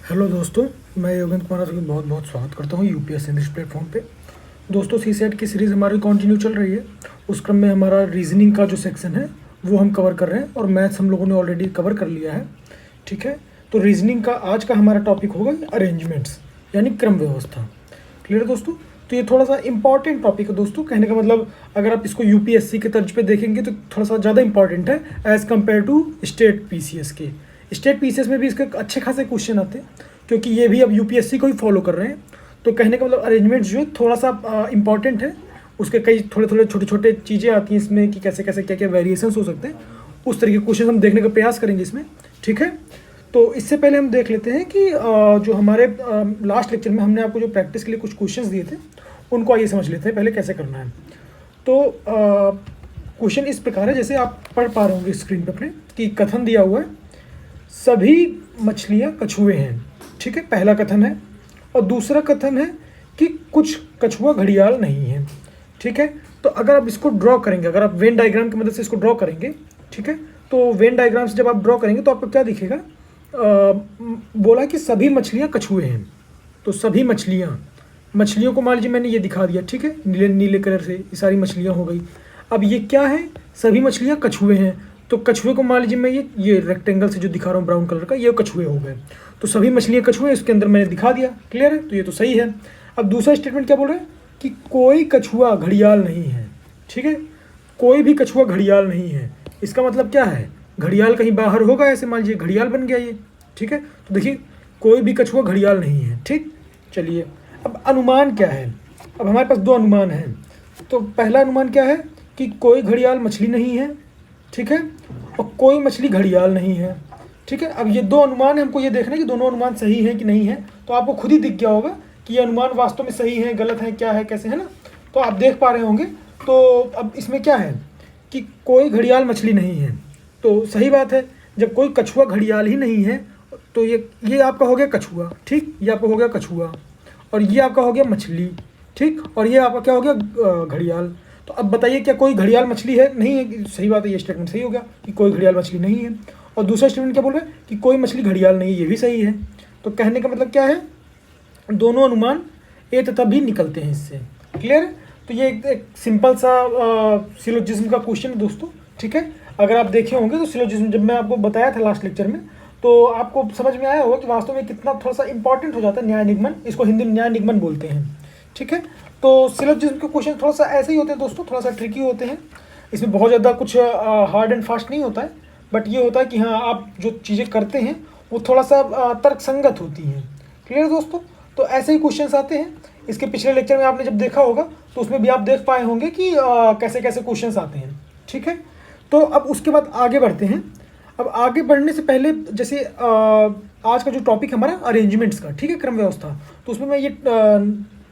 Hello दोस्तों, मैं योगेंद्र कुमार आपका बहुत बहुत स्वागत करता हूँ यूपीएससी इंग्लिश प्लेटफॉर्म पे। दोस्तों, सी सेट की सीरीज़ हमारी कंटिन्यू चल रही है। उस क्रम में हमारा रीजनिंग का जो सेक्शन है वो हम कवर कर रहे हैं और मैथ्स हम लोगों ने ऑलरेडी कवर कर लिया है। ठीक है, तो रीजनिंग का आज का हमारा टॉपिक होगा अरेंजमेंट्स, यानी क्रम व्यवस्था। क्लियर दोस्तों? तो ये थोड़ा सा इंपॉर्टेंट टॉपिक है दोस्तों। कहने का मतलब अगर आप इसको यूपीएससी के तर्ज पे देखेंगे तो थोड़ा सा ज़्यादा इंपॉर्टेंट है as compare to state PCS के। स्टेट पीसीएस में भी इसके अच्छे खासे क्वेश्चन आते हैं, क्योंकि ये भी अब यूपीएससी को ही फॉलो कर रहे हैं। तो कहने का मतलब अरेंजमेंट जो है थोड़ा सा इंपॉर्टेंट है। उसके कई थोड़े थोड़े छोटे छोटे चीज़ें आती हैं इसमें कि कैसे कैसे क्या क्या वेरिएशंस हो सकते हैं। उस तरीके के क्वेश्चन हम देखने का प्रयास करेंगे इसमें। ठीक है, तो इससे पहले हम देख लेते हैं कि जो हमारे लास्ट लेक्चर में हमने आपको जो प्रैक्टिस के लिए कुछ क्वेश्चंस दिए थे उनको आइए समझ लेते हैं पहले कैसे करना है। तो क्वेश्चन इस प्रकार है, जैसे आप पढ़ पा रहे होंगे स्क्रीन पर अपने, कि कथन दिया हुआ है सभी मछलियाँ कछुए हैं। ठीक है, पहला कथन है। और दूसरा कथन है कि कुछ कछुआ घड़ियाल नहीं है। ठीक है, तो अगर आप इसको ड्रॉ करेंगे, अगर आप वेन डायग्राम की मदद से इसको ड्रॉ करेंगे, ठीक है, तो वेन डायग्राम से जब आप ड्रॉ करेंगे तो आपको क्या दिखेगा? बोला कि सभी मछलियाँ कछुए हैं। तो सभी मछलियों को मान लीजिए मैंने ये दिखा दिया। ठीक है, नीले नीले कलर से ये सारी मछलियाँ हो गई। अब ये क्या है? सभी मछलियाँ कछुए हैं। तो कछुए को मान लीजिए मैं ये रेक्टेंगल से जो दिखा रहा हूँ ब्राउन कलर का, ये कछुए हो गए। तो सभी मछलियाँ कछुए इसके अंदर मैंने दिखा दिया। क्लियर है? तो ये तो सही है। अब दूसरा स्टेटमेंट क्या बोल रहे हैं कि कोई कछुआ घड़ियाल नहीं है। ठीक है, कोई भी कछुआ घड़ियाल नहीं है। इसका मतलब क्या है? घड़ियाल कहीं बाहर होगा, ऐसे मान लीजिए घड़ियाल बन गया ये। ठीक है, तो देखिए कोई भी कछुआ घड़ियाल नहीं है। ठीक, चलिए अब अनुमान क्या है? अब हमारे पास दो अनुमान हैं। तो पहला अनुमान क्या है कि कोई घड़ियाल मछली नहीं है। ठीक है, और कोई मछली घड़ियाल नहीं है। ठीक है, अब ये दो अनुमान है, हमको ये देखना है कि दोनों अनुमान सही हैं कि नहीं है। तो आपको खुद ही दिख गया होगा कि ये अनुमान वास्तव में सही है, गलत है, क्या है, कैसे, है ना? तो आप देख पा रहे होंगे। तो अब इसमें क्या है कि कोई घड़ियाल मछली नहीं है, तो सही बात है। जब कोई कछुआ घड़ियाल ही नहीं है तो ये आपका हो गया कछुआ। ठीक, ये आपका हो गया कछुआ, और ये आपका हो गया मछली। ठीक, और ये आपका क्या हो गया? घड़ियाल। तो अब बताइए क्या कोई घड़ियाल मछली है? नहीं है। सही बात है, ये स्टेटमेंट सही हो गया कि कोई घड़ियाल मछली नहीं है। और दूसरा स्टेटमेंट क्या बोल रहे हैं कि कोई मछली घड़ियाल नहीं है, ये भी सही है। तो कहने का मतलब क्या है? दोनों अनुमान ए तथा बी निकलते हैं इससे। क्लियर है? तो ये एक सिंपल सा सिलोजिज्म का क्वेश्चन है दोस्तों। ठीक है, अगर आप देखे होंगे तो सिलोजिज्म जब मैं आपको बताया था लास्ट लेक्चर में, तो आपको समझ में आया होगा कि वास्तव में कितना थोड़ा सा इंपॉर्टेंट हो जाता है न्याय निगमन। इसको हिंदी में न्याय निगमन बोलते हैं। ठीक है, तो सिलोजिज्म के क्वेश्चन थोड़ा सा ऐसे ही होते हैं दोस्तों, थोड़ा सा ट्रिकी होते हैं। इसमें बहुत ज़्यादा कुछ हार्ड एंड फास्ट नहीं होता है, बट ये होता है कि हाँ, आप जो चीज़ें करते हैं वो थोड़ा सा तर्कसंगत होती हैं। क्लियर दोस्तों? तो ऐसे ही क्वेश्चंस आते हैं। इसके पिछले लेक्चर में आपने जब देखा होगा तो उसमें भी आप देख पाए होंगे कि कैसे कैसे क्वेश्चंस आते हैं। ठीक है, तो अब उसके बाद आगे बढ़ते हैं। अब आगे बढ़ने से पहले जैसे आज का जो टॉपिक हमारा अरेंजमेंट्स का, ठीक है, क्रम व्यवस्था, तो उसमें मैं ये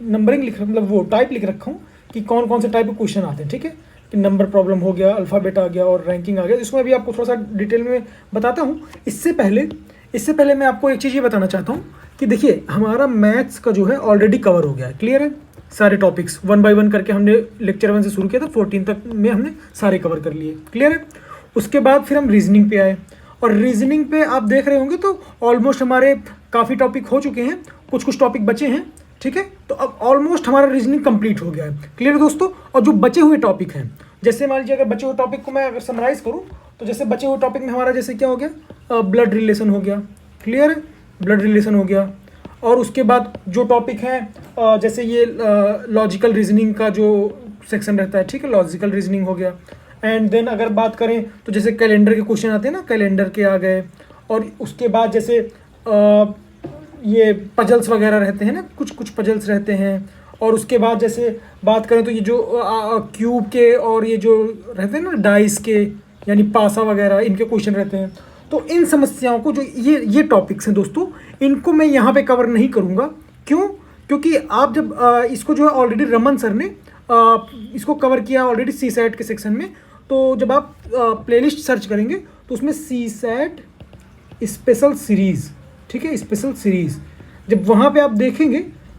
नंबरिंग लिख मतलब वो टाइप लिख रखा हूँ कि कौन कौन से टाइप के क्वेश्चन आते हैं। ठीक है, कि नंबर प्रॉब्लम हो गया, अल्फ़ाबेट आ गया और रैंकिंग आ गया। इसमें भी आपको थोड़ा सा डिटेल में बताता हूँ। इससे पहले मैं आपको एक चीज़ ये बताना चाहता हूँ कि देखिए हमारा मैथ्स का जो है ऑलरेडी कवर हो गया है। क्लियर है? सारे टॉपिक्स 1 बाय 1 करके हमने लेक्चर 1 से शुरू किया था, 14 तक में हमने सारे कवर कर लिए। क्लियर है? उसके बाद फिर हम रीजनिंग पे आए, और रीजनिंग पे आप देख रहे होंगे तो ऑलमोस्ट हमारे काफ़ी टॉपिक हो चुके हैं, कुछ टॉपिक बचे हैं। ठीक है, तो अब ऑलमोस्ट हमारा रीजनिंग कंप्लीट हो गया है। क्लियर है दोस्तों? और जो बचे हुए टॉपिक हैं, जैसे मान लीजिए अगर बचे हुए टॉपिक को मैं अगर समराइज़ करूँ तो जैसे बचे हुए टॉपिक में हमारा जैसे क्या हो गया? ब्लड रिलेशन हो गया। क्लियर है? ब्लड रिलेशन हो गया। और उसके बाद जो टॉपिक हैं जैसे ये लॉजिकल रीजनिंग का जो सेक्शन रहता है, ठीक है, लॉजिकल रीजनिंग हो गया। एंड देन अगर बात करें तो जैसे कैलेंडर के क्वेश्चन आते हैं ना, कैलेंडर के आ गए। और उसके बाद जैसे ये पजल्स वगैरह रहते हैं ना, कुछ पजल्स रहते हैं। और उसके बाद जैसे बात करें तो ये जो क्यूब के और ये जो रहते हैं ना डाइस के, यानी पासा वगैरह, इनके क्वेश्चन रहते हैं। तो इन समस्याओं को जो ये टॉपिक्स हैं दोस्तों, इनको मैं यहाँ पे कवर नहीं करूँगा। क्यों? क्योंकि आप जब इसको जो है ऑलरेडी रमन सर ने इसको कवर किया ऑलरेडी सी सेट के सेक्शन में। तो जब आप प्लेलिस्ट सर्च करेंगे तो उसमें सी सेट स्पेशल सीरीज़, ठीक है, स्पेशल सीरीज़, जब वहाँ पे आप देखेंगे,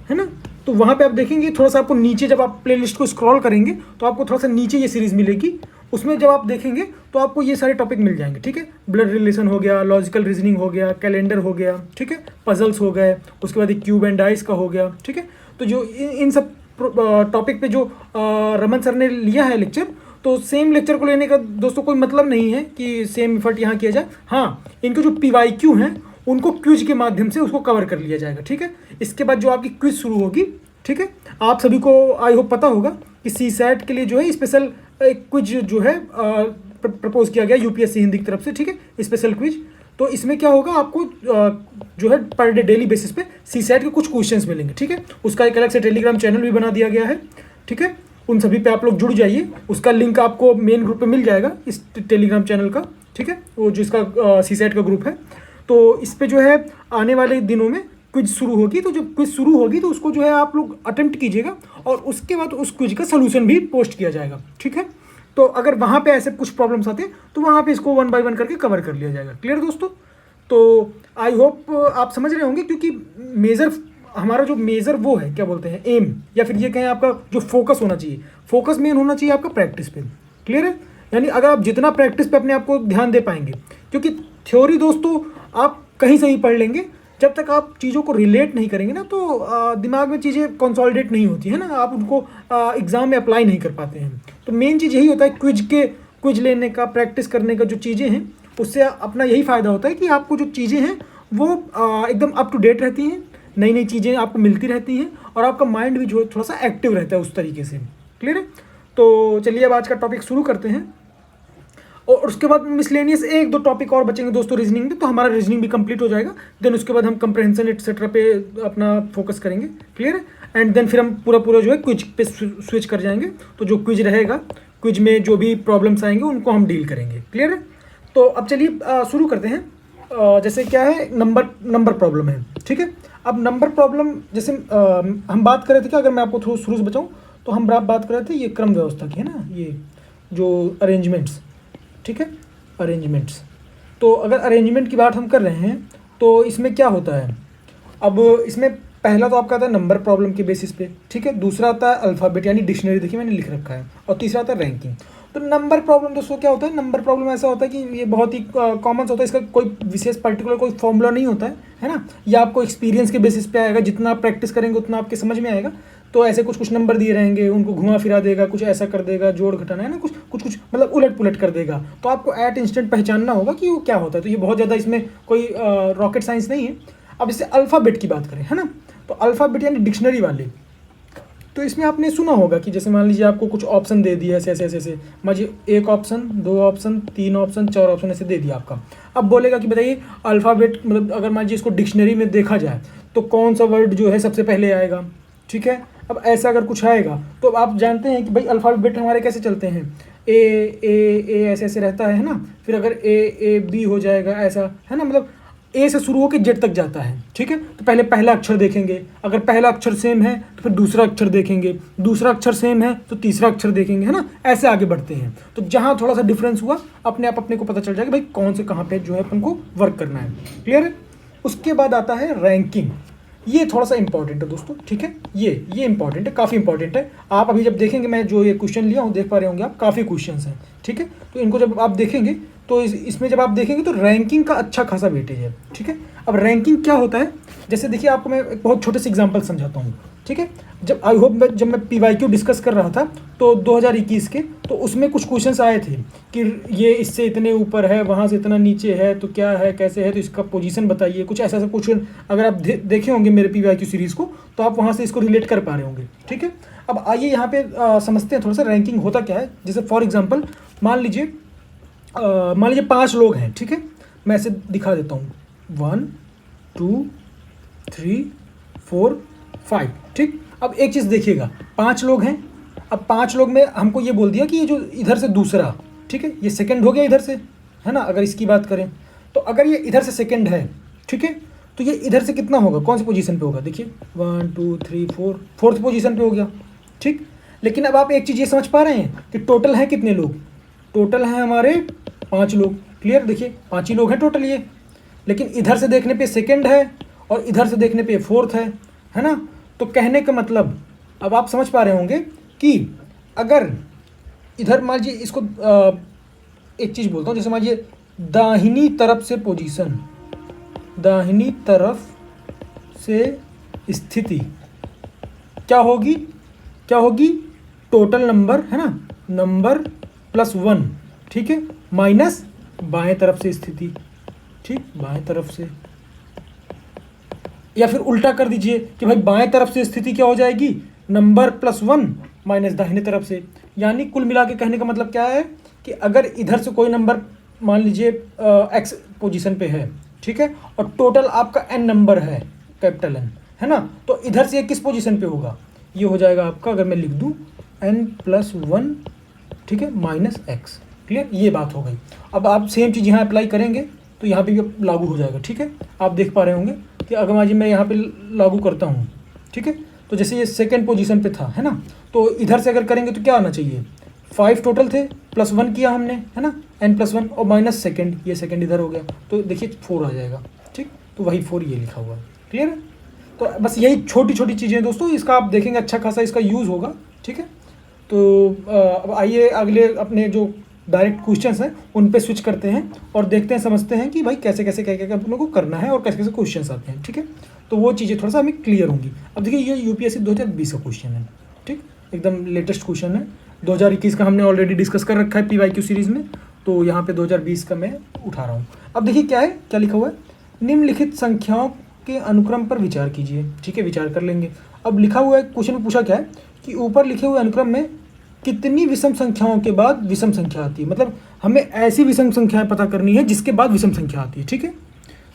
है ना, तो वहाँ पे आप देखेंगे थोड़ा सा आपको नीचे, जब आप प्लेलिस्ट को स्क्रॉल करेंगे तो आपको थोड़ा सा नीचे ये सीरीज़ मिलेगी। उसमें जब आप देखेंगे तो आपको ये सारे टॉपिक मिल जाएंगे, ठीक है। ब्लड रिलेशन हो गया, लॉजिकल रीजनिंग हो गया, कैलेंडर हो गया, ठीक है, पजल्स हो गए, उसके बाद एक क्यूब एंड डाइस का हो गया, ठीक है। तो जो इन सब टॉपिक पे जो रमन सर ने लिया है लेक्चर, तो सेम लेक्चर को लेने का दोस्तों कोई मतलब नहीं है कि सेम एफर्ट यहाँ किया जाए। हाँ, इनके जो PYQ हैं उनको क्विज के माध्यम से उसको कवर कर लिया जाएगा, ठीक है। इसके बाद जो आपकी क्विज शुरू होगी, ठीक है। आप सभी को आई होप पता होगा कि CSAT के लिए जो है स्पेशल एक क्विज जो है प्रपोज किया गया UPSC हिंदी की तरफ से, ठीक है, स्पेशल क्विज। तो इसमें क्या होगा, आपको जो है पर डे डेली बेसिस पे CSAT के कुछ क्वेश्चंस मिलेंगे, ठीक है। उसका एक अलग से टेलीग्राम चैनल भी बना दिया गया है, ठीक है। उन सभी पे आप लोग जुड़ जाइए, उसका लिंक आपको मेन ग्रुप पे मिल जाएगा इस टेलीग्राम चैनल का, ठीक है, वो जिसका CSAT का ग्रुप है। तो इस पे जो है आने वाले दिनों में क्विज शुरू होगी, तो जब क्विज शुरू होगी तो उसको जो है आप लोग अटेम्प्ट कीजिएगा और उसके बाद उस क्विज का सलूशन भी पोस्ट किया जाएगा, ठीक है। तो अगर वहाँ पे ऐसे कुछ प्रॉब्लम्स आते हैं तो वहाँ पे इसको 1 बाय 1 करके कवर कर लिया जाएगा। क्लियर दोस्तों? तो आई होप आप समझ रहे होंगे, क्योंकि मेजर हमारा जो मेजर वो है, क्या बोलते हैं, एम, या फिर ये कहें आपका जो फोकस होना चाहिए, फोकस मेन होना चाहिए आपका प्रैक्टिस पे। क्लियर है? यानी अगर आप जितना प्रैक्टिस पे अपने आप को ध्यान दे पाएंगे, क्योंकि थ्योरी दोस्तों आप कहीं से ही पढ़ लेंगे, जब तक आप चीज़ों को रिलेट नहीं करेंगे ना तो दिमाग में चीज़ें कंसोलिडेट नहीं होती है ना, आप उनको एग्ज़ाम में अप्लाई नहीं कर पाते हैं। तो मेन चीज़ यही होता है क्विज लेने का, प्रैक्टिस करने का, जो चीज़ें हैं उससे अपना यही फ़ायदा होता है कि आपको जो चीज़ें हैं वो एकदम अप टू डेट रहती हैं, नई नई चीज़ें आपको मिलती रहती हैं और आपका माइंड भी जो थोड़ा सा एक्टिव रहता है उस तरीके से। क्लियर है? तो चलिए अब आज का टॉपिक शुरू करते हैं और उसके बाद मिसलेनियस 1-2 टॉपिक और बचेंगे दोस्तों रीजनिंग में, तो हमारा रीजनिंग भी कंप्लीट हो जाएगा। देन उसके बाद हम कंप्रहेंशन एटसेट्रा पे अपना फोकस करेंगे। क्लियर है? एंड देन फिर हम पूरा जो है क्विज पे स्विच कर जाएंगे। तो जो क्विज रहेगा, क्विज में जो भी प्रॉब्लम्स आएंगे उनको हम डील करेंगे। क्लियर है? तो अब चलिए शुरू करते हैं। जैसे क्या है, नंबर प्रॉब्लम है, ठीक है। अब नंबर प्रॉब्लम जैसे हम बात कर रहे थे कि अगर मैं आपको थोड़ा शुरू से बताऊँ तो हम बात कर रहे थे ये क्रम व्यवस्था की, है ना, ये जो अरेंजमेंट्स, ठीक है, अरेंजमेंट्स। तो अगर अरेंजमेंट की बात हम कर रहे हैं तो इसमें क्या होता है, अब इसमें पहला तो आपका आता है नंबर प्रॉब्लम के बेसिस पे, ठीक है। दूसरा आता है अल्फ़ाबेट यानी डिक्शनरी, देखिए मैंने लिख रखा है। और तीसरा आता है रैंकिंग। तो नंबर प्रॉब्लम दोस्तों क्या होता है, नंबर प्रॉब्लम ऐसा होता है कि ये बहुत ही कॉमन होता है, इसका कोई विशेष पर्टिकुलर कोई फॉर्मूला नहीं होता है ना। ये आपको एक्सपीरियंस के बेसिस पे आएगा, जितना आप प्रैक्टिस करेंगे उतना आपके समझ में आएगा। तो ऐसे कुछ नंबर दिए रहेंगे, उनको घुमा फिरा देगा, कुछ ऐसा कर देगा, जोड़ घटाना है ना, कुछ मतलब उलट पुलट कर देगा। तो आपको एट इंस्टेंट पहचानना होगा कि वो क्या होता है। तो ये बहुत ज़्यादा इसमें कोई रॉकेट साइंस नहीं है। अब इससे अल्फ़ाबेट की बात करें, है ना, तो अल्फ़ाबेट यानी डिक्शनरी वाले, तो इसमें आपने सुना होगा कि जैसे मान लीजिए आपको कुछ ऑप्शन दे दिया ऐसे ऐसे ऐसे, मान लीजिए 1 ऑप्शन, 2 ऑप्शन, 3 ऑप्शन, 4 ऑप्शन ऐसे दे दिया आपका। अब बोलेगा कि बताइए अल्फ़ाबेट मतलब अगर मान लीजिए इसको डिक्शनरी में देखा जाए तो कौन सा वर्ड जो है सबसे पहले आएगा, ठीक है। अब ऐसा अगर कुछ आएगा तो आप जानते हैं कि भाई अल्फ़ाबेट हमारे कैसे चलते हैं, ए ऐसे ऐसे रहता है ना। फिर अगर ए बी हो जाएगा ऐसा, है ना, मतलब ए से शुरू होकर जेड तक जाता है, ठीक है। तो पहले पहला अक्षर देखेंगे, अगर पहला अक्षर सेम है तो फिर दूसरा अक्षर देखेंगे, दूसरा अक्षर सेम है तो तीसरा अक्षर देखेंगे, है ना। ऐसे आगे बढ़ते हैं। तो जहाँ थोड़ा सा डिफरेंस हुआ अपने आप अपने को पता चल जाएगा भाई कौन से कहाँ पे जो है अपन को वर्क करना है। क्लियर है? उसके बाद आता है रैंकिंग। ये थोड़ा सा इंपॉर्टेंट है दोस्तों, ठीक है। ये इंपॉर्टेंट है, काफ़ी इंपॉर्टेंट है। आप अभी जब देखेंगे, मैं जो ये क्वेश्चन लिया हूँ देख पा रहे होंगे आप, काफ़ी क्वेश्चंस हैं, ठीक है। तो इनको जब आप देखेंगे तो इसमें जब आप देखेंगे तो रैंकिंग का अच्छा खासा वेटेज है, ठीक है। अब रैंकिंग क्या होता है, जैसे देखिए आपको मैं एक बहुत छोटे से एग्जांपल समझाता हूँ, ठीक है। जब आई होप जब मैं PYQ डिस्कस कर रहा था तो 2021 के, तो उसमें कुछ क्वेश्चंस आए थे कि ये इससे इतने ऊपर है, वहाँ से इतना नीचे है, तो क्या है, कैसे है, तो इसका पोजीशन बताइए। कुछ ऐसा क्वेश्चन अगर आप देखे होंगे मेरे PYQ सीरीज़ को तो आप वहाँ से इसको रिलेट कर पा रहे होंगे, ठीक है। अब आइए यहाँ पे समझते हैं थोड़ा सा रैंकिंग होता क्या है। जैसे फॉर एग्जाम्पल मान लीजिए 5 लोग हैं, ठीक है। मैं ऐसे दिखा देता हूँ, 1 2 3 4 5, ठीक। अब एक चीज़ देखिएगा, 5 लोग हैं। अब 5 लोग में हमको ये बोल दिया कि ये जो इधर से दूसरा, ठीक है, ये सेकंड हो गया इधर से, है ना। अगर इसकी बात करें तो अगर ये इधर से सेकंड है, ठीक है, तो ये इधर से कितना होगा, कौन सी पोजीशन पे होगा, देखिए 1 2 3 4, फोर्थ पोजीशन पे हो गया, ठीक। लेकिन अब आप एक चीज़ ये समझ पा रहे हैं कि टोटल है कितने लोग, टोटल हैं हमारे 5 लोग। क्लियर? देखिए 5 ही लोग हैं टोटल ये, लेकिन इधर से देखने पे सेकंड है और इधर से देखने पे फोर्थ है ना। तो कहने का मतलब अब आप समझ पा रहे होंगे कि अगर इधर मान लीजिए इसको एक चीज़ बोलता हूँ, जैसे मान लीजिए दाहिनी तरफ से पोजीशन, दाहिनी तरफ से स्थिति क्या होगी, क्या होगी, टोटल नंबर है ना, नंबर प्लस 1, ठीक है, माइनस बाएं तरफ से स्थिति, ठीक, बाएं तरफ से, या फिर उल्टा कर दीजिए कि भाई बाएं तरफ से स्थिति क्या हो जाएगी, नंबर प्लस 1 माइनस दाहिने तरफ से। यानी कुल मिला के कहने का मतलब क्या है कि अगर इधर से कोई नंबर मान लीजिए एक्स पोजीशन पे है, ठीक है, और टोटल आपका एन नंबर है, कैपिटल एन, है ना, तो इधर से ये किस पोजीशन पे होगा, ये हो जाएगा आपका, अगर मैं लिख दूँ एन प्लस 1, ठीक है, माइनस एक्स। क्लियर, ये बात हो गई। अब आप सेम चीज़ यहाँ अप्लाई करेंगे तो यहाँ पे भी लागू हो जाएगा। ठीक है, आप देख पा रहे होंगे कि अगर मान लीजिए मैं यहाँ पे लागू करता हूँ, ठीक है, तो जैसे ये सेकंड पोजीशन पे था, है ना, तो इधर से अगर करेंगे तो क्या आना चाहिए, 5 टोटल थे, प्लस 1 किया हमने, है ना, n प्लस 1 और माइनस सेकेंड, ये सेकेंड इधर हो गया, तो देखिए 4 आ जाएगा। ठीक, तो वही 4 ये लिखा हुआ है। क्लियर है, तो बस यही छोटी छोटी चीज़ें हैं दोस्तों, इसका आप देखेंगे अच्छा खासा इसका यूज़ होगा। ठीक है, तो अब आइए अगले अपने जो डायरेक्ट क्वेश्चंस हैं उन पे स्विच करते हैं और देखते हैं, समझते हैं कि भाई कैसे कैसे क्या क्या अपने को करना है और कैसे कैसे क्वेश्चंस आते हैं। ठीक है, तो वो चीज़ें थोड़ा सा हमें क्लियर होंगी। अब देखिए ये यूपीएससी 2020 का क्वेश्चन है, ठीक, एकदम लेटेस्ट क्वेश्चन है। 2021 का हमने ऑलरेडी डिस्कस कर रखा है पीवाईक्यू सीरीज़ में, तो यहाँ पे 2020 का मैं उठा रहा हूँ। अब देखिए क्या है, क्या लिखा हुआ है, निम्नलिखित संख्याओं के अनुक्रम पर विचार कीजिए। ठीक है, विचार कर लेंगे। अब लिखा हुआ है, क्वेश्चन में पूछा क्या है कि ऊपर लिखे हुए अनुक्रम में कितनी विषम संख्याओं के बाद विषम संख्या आती है, मतलब हमें ऐसी विषम संख्याएं पता करनी है जिसके बाद विषम संख्या आती है। ठीक है,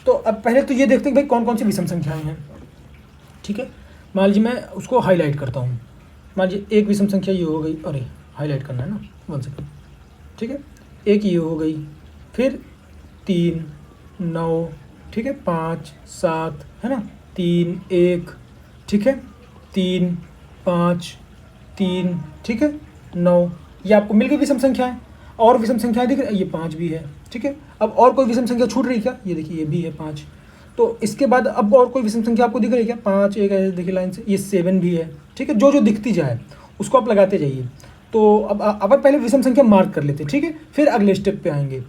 तो अब पहले तो ये देखते हैं भाई कौन कौन सी विषम संख्याएं हैं। ठीक है, मान लीजिए मैं उसको हाईलाइट करता हूँ। मान लीजिए एक विषम संख्या ये हो गई, अरे हाईलाइट करना है ना, 1 सेकेंड। ठीक है, एक ये हो गई, फिर 3 9, ठीक है, 5 7, है ना, 3 1, ठीक है, 3 5 3, ठीक है, 9, ये आपको मिल गई विषम संख्याएं। और विषम संख्याएं दिख रही, ये 5 भी है। ठीक है, अब और कोई विषम संख्या छूट रही क्या, ये देखिए ये भी है 5। तो इसके बाद अब और कोई विषम संख्या आपको दिख रही है क्या, 5 एक ऐसे देखिए लाइन से, ये 7 भी है। ठीक है, जो जो दिखती जाए उसको आप लगाते जाइए। तो अब पहले विषम संख्या मार्क कर लेते हैं, ठीक है, फिर अगले स्टेप पे आएंगे।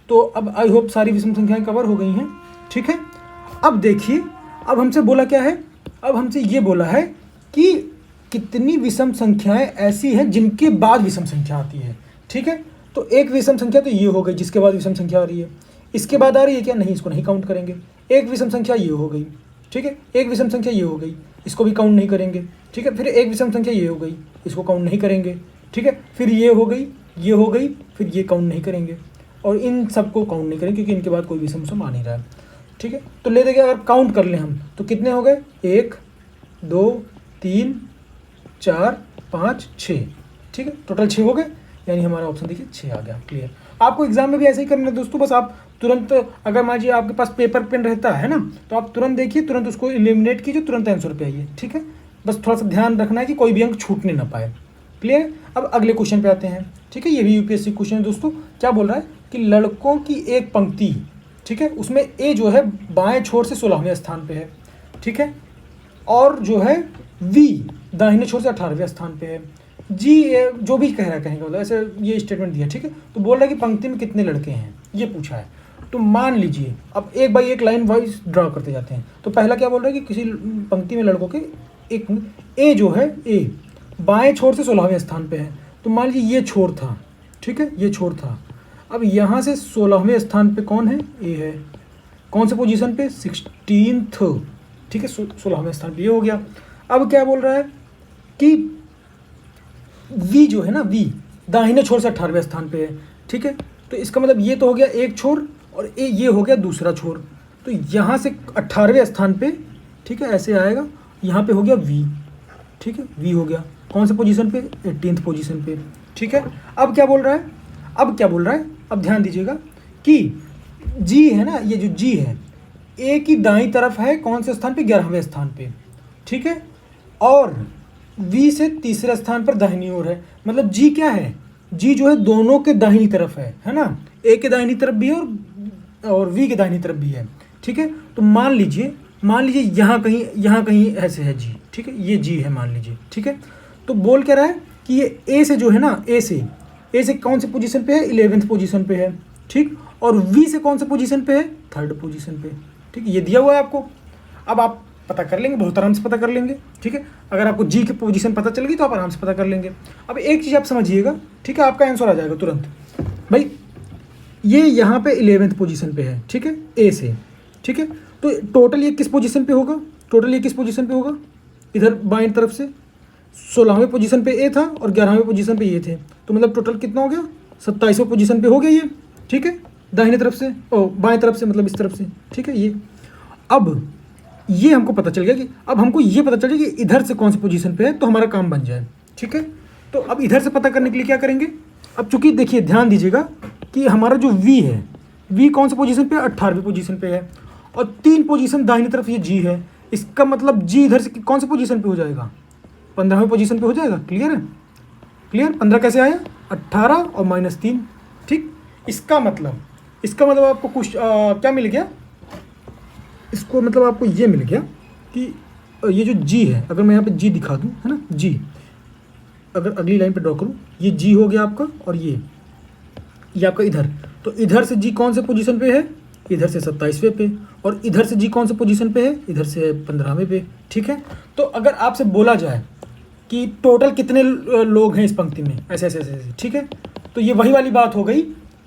तो अब आई होप सारी विषम संख्याएं कवर हो गई हैं। ठीक है, अब देखिए, अब हमसे बोला क्या है, अब हमसे ये बोला है कि कितनी विषम संख्याएं ऐसी हैं जिनके बाद विषम संख्या आती है। ठीक है, तो एक विषम संख्या तो ये हो गई जिसके बाद विषम संख्या आ रही है, इसके बाद आ रही है क्या, नहीं, इसको नहीं काउंट करेंगे। एक विषम संख्या ये हो गई, ठीक है, एक विषम संख्या ये हो गई, इसको भी काउंट नहीं करेंगे। ठीक है, फिर एक विषम संख्या ये हो गई, इसको काउंट नहीं करेंगे। ठीक है, फिर ये हो गई, ये हो गई, फिर ये काउंट नहीं करेंगे, और इन सबको काउंट नहीं करेंगे क्योंकि इनके बाद कोई विषम सम आ नहीं रहा है। ठीक है, तो ले देंगे, अगर काउंट कर लें हम तो कितने हो गए, 1 2 3 4 5 6। ठीक है, टोटल 6 हो गए, यानी हमारा ऑप्शन देखिए 6 आ गया। क्लियर, आपको एग्जाम में भी ऐसे ही करना है दोस्तों, बस आप तुरंत, अगर मान लीजिए आपके पास पेपर पेन रहता है ना, तो आप तुरंत देखिए, तुरंत उसको एलिमिनेट कीजिए, तुरंत आंसर पे आइए। ठीक है, बस थोड़ा सा ध्यान रखना है कि कोई भी अंक छूटने ना पाए। क्लियर, अब अगले क्वेश्चन पे आते हैं। ठीक है, ये भी यूपीएससी क्वेश्चन है दोस्तों। क्या बोल रहा है कि लड़कों की एक पंक्ति, ठीक है, उसमें ए जो है बाएं छोर से 16वें स्थान पे है। ठीक है, और जो है वी दाहिने छोर से 18वें स्थान पे है। जी जो भी कह रहा है, कहेंगे मतलब ऐसे ये स्टेटमेंट दिया। ठीक है, तो बोल रहा है कि पंक्ति में कितने लड़के हैं, ये पूछा है। तो मान लीजिए अब एक बाई एक लाइन वाइज ड्रा करते जाते हैं। तो पहला क्या बोल रहा है कि किसी पंक्ति में लड़कों के एक, ए जो है, ए बाएं छोर से 16वें स्थान पे है। तो मान लीजिए ये छोर था, ठीक है, ये छोर था। अब यहाँ से 16वें स्थान पे कौन है, ए है। कौन से पोजीशन पे, 16th। ठीक है, 16वें स्थान पे ये हो गया। अब क्या बोल रहा है कि वी जो है ना, वी दाहिने छोर से 18वें स्थान पे है। ठीक है, तो इसका मतलब ये तो हो गया एक छोर, और ये हो गया दूसरा छोर। तो यहाँ से 18वें स्थान पे, ठीक है, ऐसे आएगा, यहाँ पे हो गया वी। ठीक है, वी हो गया कौन से पोजीशन पे, 18th पोजीशन पे। ठीक है, अब क्या बोल रहा है, अब क्या बोल रहा है, अब ध्यान दीजिएगा कि जी है ना, ये जो जी है, ए की दाईं तरफ है कौन से स्थान पे, 11वें स्थान पे। ठीक है, और वी से तीसरे स्थान पर दाहिनी ओर है। मतलब जी क्या है, जी जो है दोनों के दाहिनी तरफ है ना, ए के दाहिनी तरफ भी है और वी के दाहिनी तरफ भी है। ठीक है, तो मान लीजिए यहाँ कहीं ऐसे है जी। ठीक है, ये जी है मान लीजिए। ठीक है, तो बोल क्या रहा है कि ये ए से जो है ना, ए से ए से कौन सी पोजीशन पे है, 11th पोजीशन पे है, ठीक। और वी से कौन से पोजीशन पे है, 3rd पोजीशन पे, ठीक। ये दिया हुआ है आपको। अब आप पता कर लेंगे, बहुत आराम से पता कर लेंगे, ठीक है। अगर आपको जी की पोजीशन पता चल गई तो आप आराम से पता कर लेंगे। अब एक चीज़ आप समझिएगा, ठीक है, आपका आंसर आ जाएगा तुरंत। भाई ये यहाँ पे 11th पोजीशन पे है, ठीक है, ए से, ठीक है। तो टोटल ये किस पोजीशन पे होगा, टोटल ये किस पोजीशन पे होगा, इधर बाएं तरफ से 16वें पोजीशन पे ए था और 11वें पोजीशन पे ये थे, तो मतलब टोटल कितना हो गया, 27वें पोजीशन पे हो गया ये, ठीक है, दाहिने तरफ से, ओ बाएं तरफ से, मतलब इस तरफ से, ठीक है। ये अब ये हमको पता चल गया कि अब हमको ये पता चल गया कि इधर से कौन सी पोजीशन पे है, तो हमारा काम बन जाए, ठीक है। तो अब इधर से पता करने के लिए क्या करेंगे, अब चूंकि देखिए ध्यान दीजिएगा कि हमारा जो वी है, वी कौन सी पोजीशन पे है, 18वीं पोजीशन पे है, और 3 पोजीशन दाहिनी तरफ ये जी है, इसका मतलब जी इधर से कौन सी पोजीशन पे हो जाएगा, 15वें पोजीशन पे हो जाएगा। क्लियर है, क्लियर। 15 कैसे आया, 18 और -3, ठीक। इसका मतलब आपको कुछ क्या मिल गया, इसको मतलब आपको ये मिल गया कि ये जो जी है, अगर मैं यहाँ पे जी दिखा दूँ, है ना, जी अगर अगली लाइन पे ड्रॉ करूँ, ये जी हो गया आपका, और ये आपका इधर, तो इधर से जी कौन से पोजीशन पे है, इधर से 27वें पे, और इधर से जी कौन से पोजीशन पे है, इधर से 15वें पे, ठीक है। तो अगर आपसे बोला जाए कि टोटल कितने लोग हैं इस पंक्ति में, ऐसे ऐसे ऐसे ऐसे, ठीक है, तो ये वही वाली बात हो गई,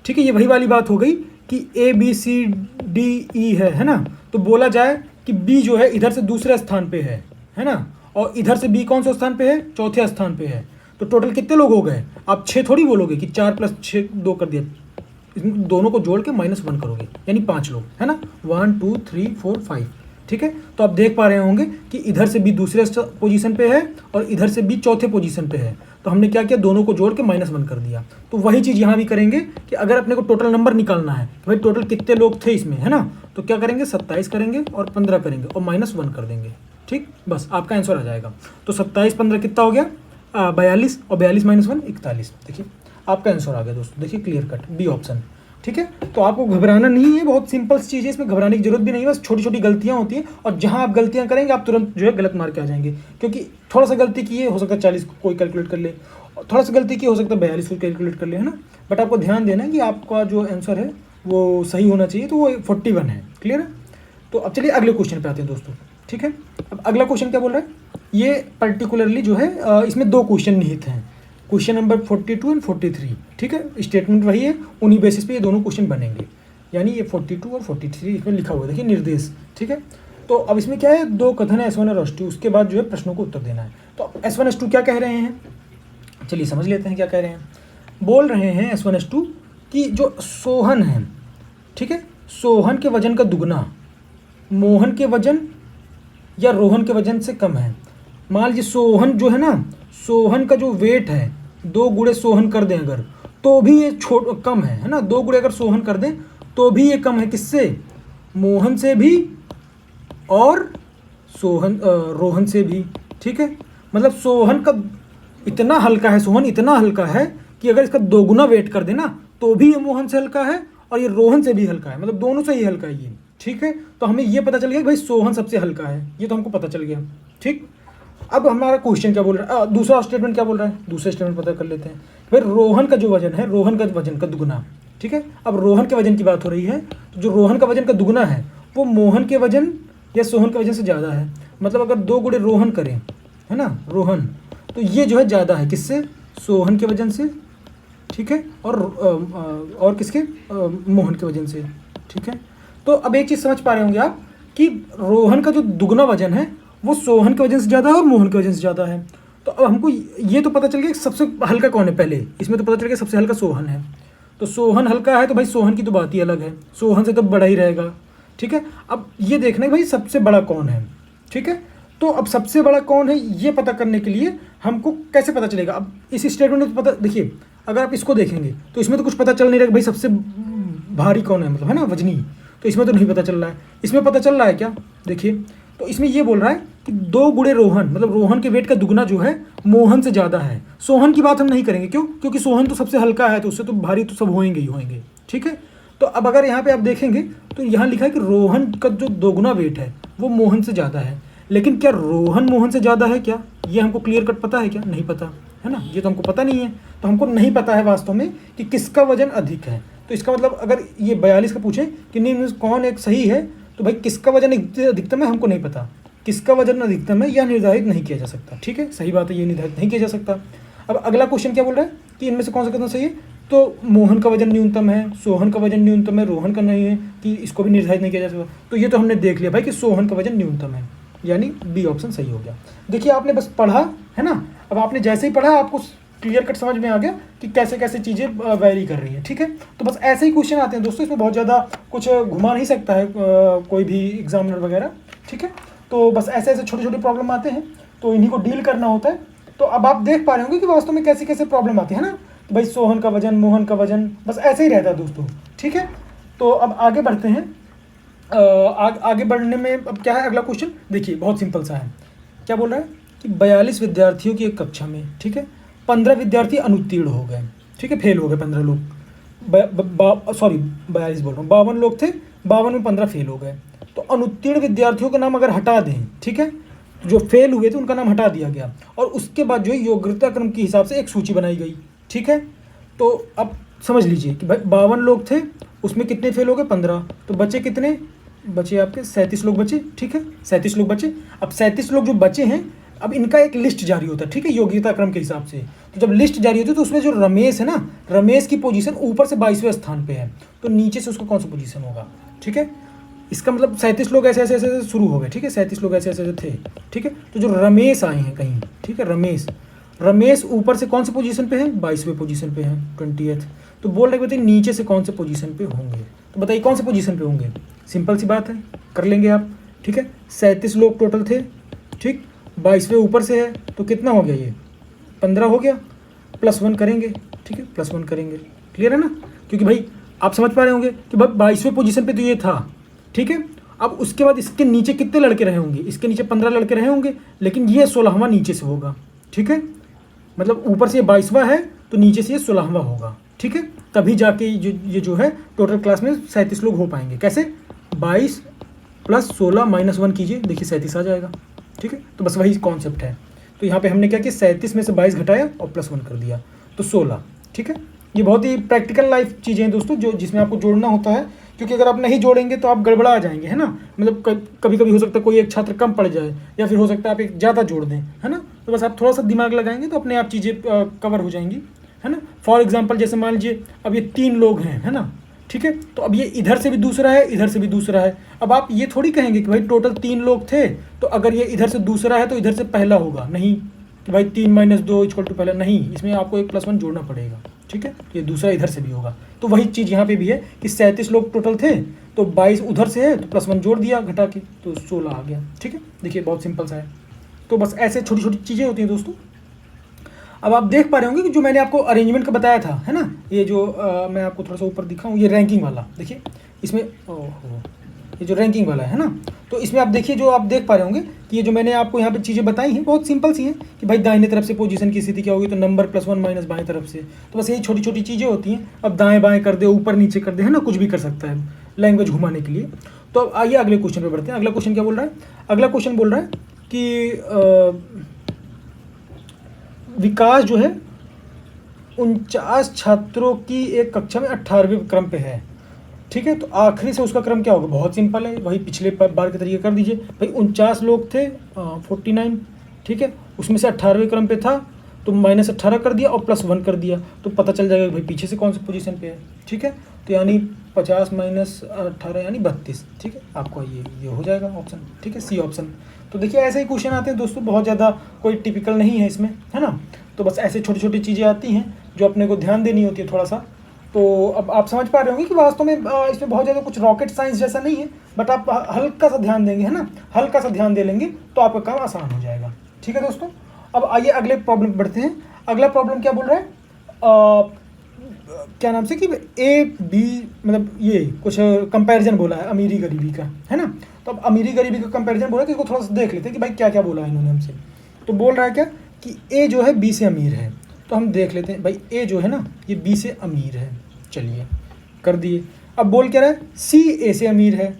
ठीक है, ये वही वाली बात हो गई कि ABCDE है ना। तो बोला जाए कि B जो है इधर से दूसरे स्थान पे है ना, और इधर से B कौन से स्थान पे है, चौथे स्थान पे है, तो टोटल कितने लोग हो गए, आप 6 थोड़ी बोलोगे कि 4 + 6 2 कर दिया, इसमें दोनों को जोड़ के -1 करोगे, यानी 5 लोग, है ना, 1 2 3 4 5, ठीक है। तो आप देख पा रहे होंगे कि इधर से B दूसरे पोजीशन पे है और इधर से B चौथे पोजीशन पे है, तो हमने क्या किया, दोनों को जोड़ के -1 कर दिया। तो वही चीज़ यहाँ भी करेंगे कि अगर अपने को टोटल नंबर निकालना है कि भाई टोटल कितने लोग थे इसमें, है ना, तो क्या करेंगे, 27 करेंगे और 15 करेंगे और -1 कर देंगे, ठीक। बस आपका आंसर आ जाएगा। तो 27 15 कितना हो गया, 42, और 42 - 1 41। देखिए आपका आंसर आ गया दोस्तों, देखिए क्लियर कट बी ऑप्शन, ठीक है। तो आपको घबराना नहीं है, बहुत सिंपल चीज़ है, इसमें घबराने की जरूरत भी नहीं है, बस छोटी छोटी गलतियाँ होती हैं, और जहाँ आप गलतियाँ करेंगे आप तुरंत जो है गलत मार्क आ जाएंगे, क्योंकि थोड़ा सा गलती की है, हो सकता है 40 को कोई कैलकुलेट कर ले, और थोड़ा सा गलती की हो सकता है 42 को कैलकुलेट कर ले, है ना। बट आपको ध्यान देना है कि आपका जो आंसर है वो सही होना चाहिए, तो वो 41 है। क्लियर है। तो अब चलिए अगले क्वेश्चन पे आते हैं दोस्तों, ठीक है। अब अगला क्वेश्चन क्या बोल रहा है, ये पर्टिकुलरली जो है इसमें 2 क्वेश्चन निहित हैं, क्वेश्चन नंबर 42 और 43, ठीक है। स्टेटमेंट वही है, उन्हीं बेसिस पे ये दोनों क्वेश्चन बनेंगे, यानी ये 42 और 43 इसमें लिखा हुआ है, देखिए निर्देश, ठीक है। तो अब इसमें क्या है, 2 कथन है, S1 और S2, उसके बाद जो है प्रश्नों को उत्तर देना है। तो S1 S2 क्या कह रहे हैं, चलिए समझ लेते हैं क्या कह रहे हैं। बोल रहे हैं S1 S2 कि जो सोहन है, ठीक है, सोहन के वजन का दुगना मोहन के वजन या रोहन के वजन से कम है। मान लीजिए सोहन जो है ना, सोहन का जो वेट है 2 गुणे सोहन कर दें अगर, तो भी ये कम है ना, 2 गुणे अगर सोहन कर दें तो भी ये कम है, किससे, मोहन से भी और रोहन से भी, ठीक है। मतलब सोहन का इतना हल्का है, सोहन इतना हल्का है कि अगर इसका 2 गुना वेट कर देना तो भी ये मोहन से हल्का है और ये रोहन से भी हल्का है, मतलब दोनों से ही हल्का है ये, ठीक है। तो हमें ये पता चल गया कि भाई सोहन सबसे हल्का है, ये तो हमको पता चल गया, ठीक। अब हमारा क्वेश्चन क्या बोल रहा है, दूसरा स्टेटमेंट क्या बोल रहा है, दूसरा स्टेटमेंट पता कर लेते हैं। फिर रोहन का जो वजन है, रोहन का वजन का दुगना, ठीक है। अब रोहन के वजन की बात हो रही है, तो जो रोहन का वजन का दुगना है वो मोहन के वजन या सोहन के वजन से ज़्यादा है। मतलब अगर 2 गुणे रोहन करें, है ना, रोहन, तो ये जो है ज़्यादा है, किससे, सोहन के वजन से, ठीक है, और किसके, मोहन के वजन से, ठीक है। तो अब एक चीज़ समझ पा रहे होंगे आप कि रोहन का जो दुगना वजन है वो सोहन के वजन से ज़्यादा है और मोहन के वजन से ज़्यादा है। तो अब हमको ये तो पता चल गया कि सबसे हल्का कौन है, पहले इसमें तो पता चल गया सबसे हल्का सोहन है। तो सोहन हल्का है तो भाई सोहन की तो बात ही अलग है, सोहन से तो बड़ा ही रहेगा, ठीक है। अब ये देखना है भाई सबसे बड़ा कौन है, ठीक है। तो अब सबसे बड़ा कौन है ये पता करने के लिए हमको कैसे पता चलेगा, अब इस स्टेटमेंट में तो पता, देखिए अगर आप इसको देखेंगे तो इसमें तो कुछ पता चल नहीं रहा भाई सबसे भारी कौन है, मतलब है ना, वजनी, तो इसमें तो नहीं पता चल रहा है। इसमें पता चल रहा है क्या, देखिए, तो इसमें ये बोल रहा है कि 2 गुणे रोहन, मतलब रोहन के वेट का दुगना जो है मोहन से ज़्यादा है। सोहन की बात हम नहीं करेंगे, क्यों, क्योंकि सोहन तो सबसे हल्का है, तो उससे तो भारी तो सब होएंगे ही होएंगे, ठीक है। तो अब अगर यहाँ पे आप देखेंगे तो यहाँ लिखा है कि रोहन का जो 2 गुना वेट है वो मोहन से ज़्यादा है, लेकिन क्या रोहन मोहन से ज़्यादा है क्या, ये हमको क्लियर कट पता है क्या, नहीं पता, है ना, ये तो हमको पता नहीं है। तो तो हमको नहीं पता है वास्तव में कि किसका वजन अधिक है। तो इसका मतलब अगर ये 42 का पूछे कि निम्न में कौन एक सही है, तो भाई किसका वजन अधिकतम है हमको नहीं पता, किसका वजन अधिकतम है यह निर्धारित नहीं किया जा सकता। ठीक है, सही बात है, ये निर्धारित नहीं किया जा सकता। अब अगला क्वेश्चन क्या बोल रहा है कि इनमें से कौन सा कितना सही है, तो मोहन का वजन न्यूनतम है, सोहन का वजन न्यूनतम है, रोहन का नहीं है, कि इसको भी निर्धारित नहीं किया जा सकता। तो ये तो हमने देख लिया भाई कि सोहन का वजन न्यूनतम है, यानी बी ऑप्शन सही हो गया। देखिए आपने बस पढ़ा है ना, अब आपने जैसे ही पढ़ा आपको क्लियर कट समझ में आ गया कि कैसे कैसे चीज़ें वेरी कर रही हैं। ठीक है, तो बस ऐसे ही क्वेश्चन आते हैं दोस्तों, इसमें बहुत ज़्यादा कुछ घुमा नहीं सकता है कोई भी एग्जामिनर वगैरह। ठीक है, तो बस ऐसे ऐसे छोटे छोटे प्रॉब्लम आते हैं, तो इन्हीं को डील करना होता है। तो अब आप देख पा रहे होंगे कि वास्तव में कैसे कैसे प्रॉब्लम आती है ना, तो भाई सोहन का वजन, मोहन का वजन, बस ऐसे ही रहता है दोस्तों। ठीक है, तो अब आगे बढ़ते हैं। आगे बढ़ने में अब क्या है, अगला क्वेश्चन देखिए बहुत सिंपल सा है। क्या बोल रहा है कि 42 विद्यार्थियों की एक कक्षा में, ठीक है, 15 विद्यार्थी अनुत्तीर्ण हो गए। ठीक है, फेल हो गए 15 लोग, 42 बोल रहा हूँ, 52 लोग थे, 52 में 15 फेल हो गए। तो अनुत्तीर्ण विद्यार्थियों का नाम अगर हटा दें, ठीक है, जो फेल हुए थे उनका नाम हटा दिया गया, और उसके बाद जो है योग्यता क्रम के हिसाब से एक सूची बनाई गई। ठीक है, तो अब समझ लीजिए कि भाई 52 लोग थे, उसमें कितने फेल हो गए, 15, तो बचे कितने, बचे आपके 37 लोग बचे। ठीक है, 37 लोग बचे। अब 37 लोग जो बचे हैं, अब इनका एक लिस्ट जारी होता है, ठीक है, योग्यता क्रम के हिसाब से। तो जब लिस्ट जारी होती है तो उसमें जो रमेश है ना, रमेश की पोजीशन ऊपर से 22वें स्थान पे है, तो नीचे से उसका कौन सा पोजीशन होगा। ठीक है, इसका मतलब 37 लोग ऐसे ऐसे ऐसे शुरू हो गए। ठीक है, 37 लोग ऐसे ऐसे ऐसे थे। ठीक है, तो जो रमेश आए हैं कहीं, ठीक है, रमेश ऊपर से कौन से पोजीशन पे है, 22वें पोजीशन पे है, 20th। तो बोल रहे बताइए नीचे से कौन से पोजीशन पे होंगे, तो बताइए कौन से पोजीशन पे होंगे। सिंपल सी बात है, कर लेंगे आप। ठीक है, 37 लोग टोटल थे, ठीक, 22वें ऊपर से है, तो कितना हो गया, ये 15 हो गया, +1 करेंगे। ठीक है, +1 करेंगे, क्लियर है ना, क्योंकि भाई आप समझ पा रहे होंगे कि भाई 22वें पोजीशन पे तो ये था। ठीक है, अब उसके बाद इसके नीचे कितने लड़के रहे होंगे, इसके नीचे 15 लड़के रहे होंगे, लेकिन ये 16वां नीचे से होगा। ठीक है, मतलब ऊपर से ये 22वां है तो नीचे से ये 16वां होगा। ठीक है, तभी जाके ये जो है टोटल क्लास में 37 लोग हो पाएंगे। कैसे, 22 + 16 - 1 कीजिए, देखिए 37 आ जाएगा। ठीक है, तो बस वही कॉन्सेप्ट है। तो यहाँ पे हमने क्या किया, 37 में से 22 घटाया और +1 कर दिया, तो 16। ठीक है, ये बहुत ही प्रैक्टिकल लाइफ चीज़ें हैं दोस्तों, जो जिसमें आपको जोड़ना होता है, क्योंकि अगर आप नहीं जोड़ेंगे तो आप गड़बड़ा जाएंगे, है ना। मतलब कभी कभी हो सकता है कोई एक छात्र कम पड़ जाए, या फिर हो सकता है आप एक ज़्यादा जोड़ दें, है ना। तो बस आप थोड़ा सा दिमाग लगाएंगे तो अपने आप चीज़ें कवर हो जाएंगी, है ना। फॉर एग्जाम्पल जैसे मान लीजिए अब ये 3 लोग हैं, है ना, ठीक है, तो अब ये इधर से भी दूसरा है, इधर से भी दूसरा है। अब आप ये थोड़ी कहेंगे कि भाई टोटल 3 लोग थे, तो अगर ये इधर से दूसरा है तो इधर से पहला होगा, नहीं कि भाई 3 - 2 = पहला, नहीं, इसमें आपको एक +1 जोड़ना पड़ेगा। ठीक है, ये दूसरा इधर से भी होगा। तो वही चीज़ यहाँ पे भी है कि 37 लोग टोटल थे, तो 22 उधर से है तो +1 जोड़ दिया घटा के, तो 16 आ गया। ठीक है, देखिए बहुत सिंपल सा है। तो बस ऐसे छोटी छोटी चीज़ें होती हैं दोस्तों। अब आप देख पा रहे होंगे कि जो मैंने आपको अरेंजमेंट का बताया था, है ना, ये जो मैं आपको थोड़ा सा ऊपर दिखाऊँ, ये रैंकिंग वाला देखिए, इसमें ओहो ये जो रैंकिंग वाला है ना, तो इसमें आप देखिए, जो आप देख पा रहे होंगे कि ये जो मैंने आपको यहाँ पे चीज़ें बताई हैं बहुत सिंपल सी हैं कि भाई दाहिने तरफ से पोजीशन की स्थिति क्या होगी, तो नंबर +1 - बाएं तरफ से। तो बस यही छोटी छोटी चीज़ें होती हैं। अब दाएं बाएं कर दे, ऊपर नीचे कर दे, है ना, कुछ भी कर सकता है लैंग्वेज घुमाने के लिए। तो अब आइए अगले क्वेश्चन पर बढ़ते हैं। अगला क्वेश्चन क्या बोल रहा है, अगला क्वेश्चन बोल रहा है कि विकास जो है 49 छात्रों की एक कक्षा में 18वें क्रम पे है। ठीक है, तो आखिरी से उसका क्रम क्या होगा, बहुत सिंपल है, वही पिछले बार के तरीके कर दीजिए। भाई 49 लोग थे, 49, ठीक है, उसमें से 18वें क्रम पे था, तो -18 कर दिया और +1 कर दिया, तो पता चल जाएगा भाई पीछे से कौन सी पोजीशन पे है। ठीक है, तो यानी 50 - 18 यानी 32। ठीक है, आपको ये हो जाएगा ऑप्शन। ठीक है, सी ऑप्शन। तो देखिए ऐसे ही क्वेश्चन आते हैं दोस्तों, बहुत ज़्यादा कोई टिपिकल नहीं है इसमें, है ना। तो बस ऐसे छोटी छोटी चीज़ें आती हैं जो अपने को ध्यान देनी होती है थोड़ा सा। तो अब आप समझ पा रहे होंगे कि वास्तव में इसमें बहुत ज़्यादा कुछ रॉकेट साइंस जैसा नहीं है, बट आप हल्का सा ध्यान देंगे, है ना, हल्का सा ध्यान दे लेंगे तो आपका काम आसान हो जाएगा। ठीक है दोस्तों, अब आइए अगले प्रॉब्लम पर बढ़ते हैं। अगला प्रॉब्लम क्या बोल रहा है, क्या नाम से कि A B, मतलब ये कुछ कंपैरिजन बोला है अमीरी गरीबी का, है ना। तो अब अमीरी गरीबी का कंपैरिजन बोला कि इसको थोड़ा सा देख लेते हैं कि भाई क्या क्या बोला है इन्होंने हमसे। तो बोल रहा है क्या कि A जो है B से अमीर है, तो हम देख लेते हैं भाई A जो है ना ये B से अमीर है, चलिए कर दिए। अब बोल क्या रहा है C A से अमीर है,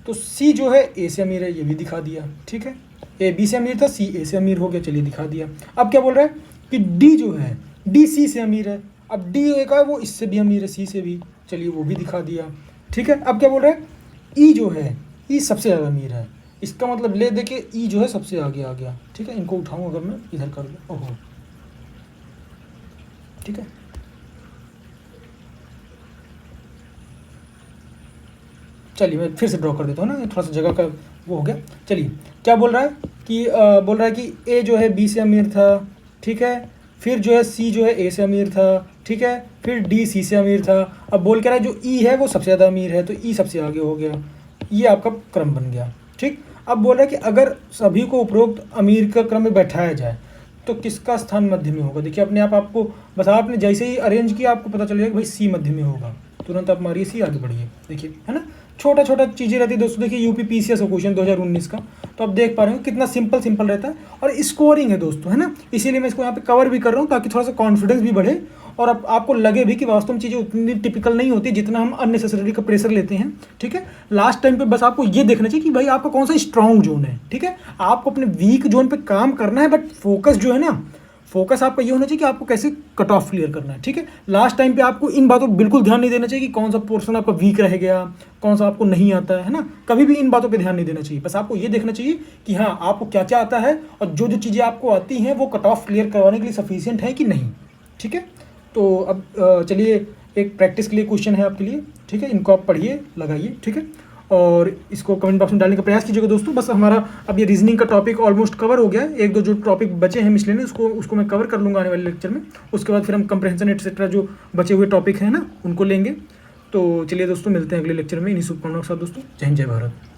तो C जो है A से अमीर है, ये भी दिखा दिया। ठीक है, A B से अमीर था, C A से अमीर हो गया, चलिए दिखा दिया। अब क्या बोल रहा है कि D जो है डी सी से अमीर है। अब डी एक है वो इससे भी अमीर है, सी से भी, चलिए वो भी दिखा दिया। ठीक है, अब क्या बोल रहे हैं, ई जो है, ई सबसे ज़्यादा अमीर है। इसका मतलब ले दे के ई जो है सबसे आगे आ गया। ठीक है, इनको उठाऊँ अगर मैं इधर कर दूँ, ओहो, ठीक है, चलिए मैं फिर से ड्रॉ कर देता हूँ ना, थोड़ा सा जगह का वो हो गया। चलिए क्या बोल रहा है कि बोल रहा है कि ए जो है बी से अमीर था। ठीक है, फिर जो है सी जो है ए से अमीर था। ठीक है, फिर डी सी से अमीर था। अब बोल के रहा है जो ई है वो सबसे ज़्यादा अमीर है, तो ई सबसे आगे हो गया। ये आपका क्रम बन गया। ठीक, अब बोल रहा है कि अगर सभी को उपरोक्त अमीर का क्रम में बैठाया जाए तो किसका स्थान मध्य में होगा। देखिए अपने आप आपको बस आपने जैसे ही अरेंज किया आपको पता चलेगा कि भाई सी मध्य में होगा, तुरंत आप मारिए सी, आगे बढ़िए। देखिए है ना, छोटा छोटा चीज़ें रहती है दोस्तों। देखिए यूपी पीसीएस क्वेश्चन 2019 का, तो आप देख पा रहे हो कितना सिंपल सिंपल रहता है और स्कोरिंग है दोस्तों, है ना। इसीलिए मैं इसको यहाँ पे कवर भी कर रहा हूँ ताकि थोड़ा सा कॉन्फिडेंस भी बढ़े और अब आपको लगे भी कि वास्तव में चीज़ें उतनी टिपिकल नहीं होती जितना हम अननेसेसरी का प्रेशर लेते हैं। ठीक है, लास्ट टाइम पे बस आपको ये देखना चाहिए कि भाई आपका कौन सा स्ट्रॉन्ग जोन है। ठीक है, आपको अपने वीक जोन पे काम करना है, बट फोकस जो है ना, फोकस आपका ये होना चाहिए कि आपको कैसे कट ऑफ क्लियर करना है। ठीक है, लास्ट टाइम पे आपको इन बातों पर बिल्कुल ध्यान नहीं देना चाहिए कि कौन सा पोर्शन आपका वीक रह गया, कौन सा आपको नहीं आता है ना। कभी भी इन बातों पे ध्यान नहीं देना चाहिए, बस आपको ये देखना चाहिए कि हाँ आपको क्या क्या आता है और जो जो चीज़ें आपको आती हैं वो कट ऑफ क्लियर करवाने के लिए सफिशियंट है कि नहीं। ठीक है, तो अब चलिए एक प्रैक्टिस के लिए क्वेश्चन है आपके लिए। ठीक है, इनको आप पढ़िए, लगाइए। ठीक है, और इसको कमेंट बॉक्स में डालने का प्रयास कीजिएगा दोस्तों। बस हमारा अब ये रीजनिंग का टॉपिक ऑलमोस्ट कवर हो गया है। एक दो जो टॉपिक बचे हैं मिसलेनियस उसको मैं कवर कर लूँगा आने वाले लेक्चर में। उसके बाद फिर हम कंप्रहेंशन एटसेट्रा जो बचे हुए टॉपिक हैं ना उनको लेंगे। तो चलिए दोस्तों, मिलते हैं अगले लेक्चर में इन्हीं शुभकामनाओं के साथ दोस्तों। जय हिंद, जय भारत।